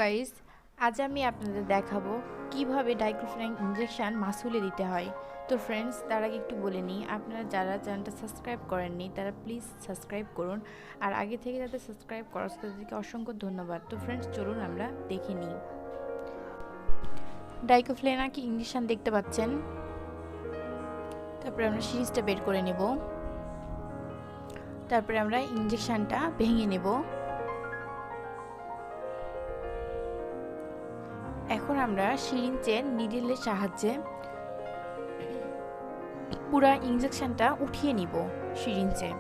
Guys, আজ আমি আপনাদের দেখাবো কিভাবে ডাইক্লোফেনাক ইনজেকশন মাসুলে দিতে হয়। তো ফ্রেন্ডস, তার আগে একটু বলে নিই, আপনারা যারা চ্যানেলটা সাবস্ক্রাইব করেননি তারা প্লিজ সাবস্ক্রাইব করুন, আর আগে থেকে যাতে সাবস্ক্রাইব করা তাদেরকে অসংখ্য ধন্যবাদ। তো ফ্রেন্ডস, চলুন আমরা দেখে নিই। ডাইক্লোফেনাক ইনজেকশন দেখতে পাচ্ছেন। তারপরে আমরা সিরিজটা বের করে নেব। তারপরে আমরা ইনজেকশনটা ভেঙে নেব। এখন আমরা সিরিঞ্জের নিডলের সাহায্যে পুরো ইনজেকশনটা উঠিয়ে নিব সিরিঞ্জে।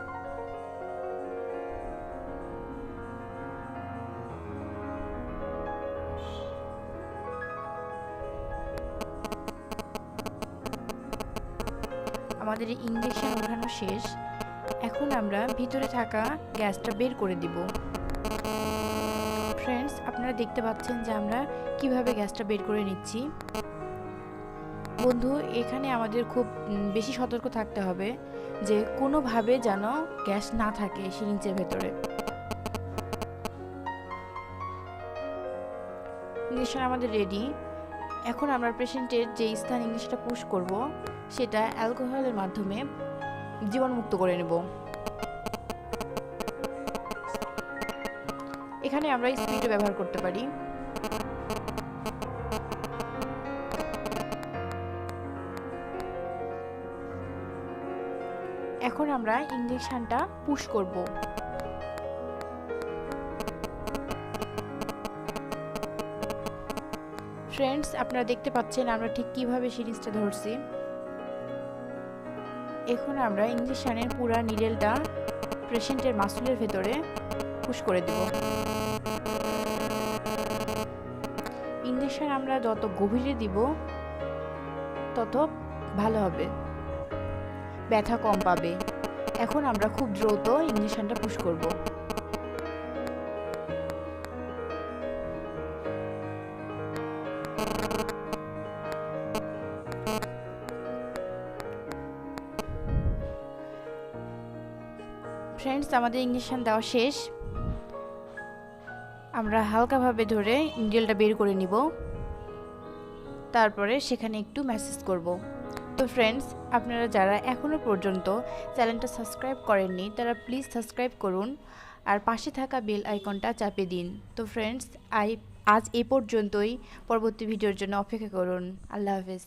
আমাদের ইনজেকশন ওঠানো শেষ। এখন আমরা ভিতরে থাকা গ্যাসটা বের করে দিব। ফ্রেন্ডস, আপনারা দেখতে পাচ্ছেন যে আমরা কিভাবে গ্যাসটা বের করে নিচ্ছি। বন্ধু, এখানে আমাদের খুব বেশি সতর্ক থাকতে হবে যে কোনোভাবে যেন গ্যাস না থাকে সিরিঞ্জের ভেতরে। ইনজেকশন আমাদের রেডি। এখন আমরা পেশেন্টের যে স্থান ইনজেকশনটা পুশ করব সেটা অ্যালকোহলের মাধ্যমে জীবাণুমুক্ত করে নেব। এখানে আমরা স্পিরিট ব্যবহার করতে পারি। এখন আমরা ইনজেকশনটা পুশ করব। ফ্রেন্ডস, আপনারা দেখতে পাচ্ছেন আমরা ঠিক কিভাবে সিরিজটা ধরছি। এখন আমরা ইনজেকশনের পুরো নিডেলটা পেশেন্টের মাসুলের ভেতরে পুশ করে দেব। ইনজেকশন আমরা যত গভীরে দিব তত ভালো হবে, ব্যথা কম পাবে। এখন আমরা খুব দ্রুত ইনজেকশনটা পুশ করব। ফ্রেন্ডস, আমাদের ইনজেকশন দেওয়া শেষ। আমরা হালকাভাবে ধরে নিডেলটা বের করে নিব, তারপরে সেখানে একটু ম্যাসেজ করব। তো ফ্রেন্ডস, আপনারা যারা এখনও পর্যন্ত চ্যানেলটা সাবস্ক্রাইব করেননি তারা প্লিজ সাবস্ক্রাইব করুন, আর পাশে থাকা বেল আইকনটা চাপে দিন। তো ফ্রেন্ডস, আজ এ পর্যন্তই। পরবর্তী ভিডিওর জন্য অপেক্ষা করুন। আল্লাহ হাফেজ।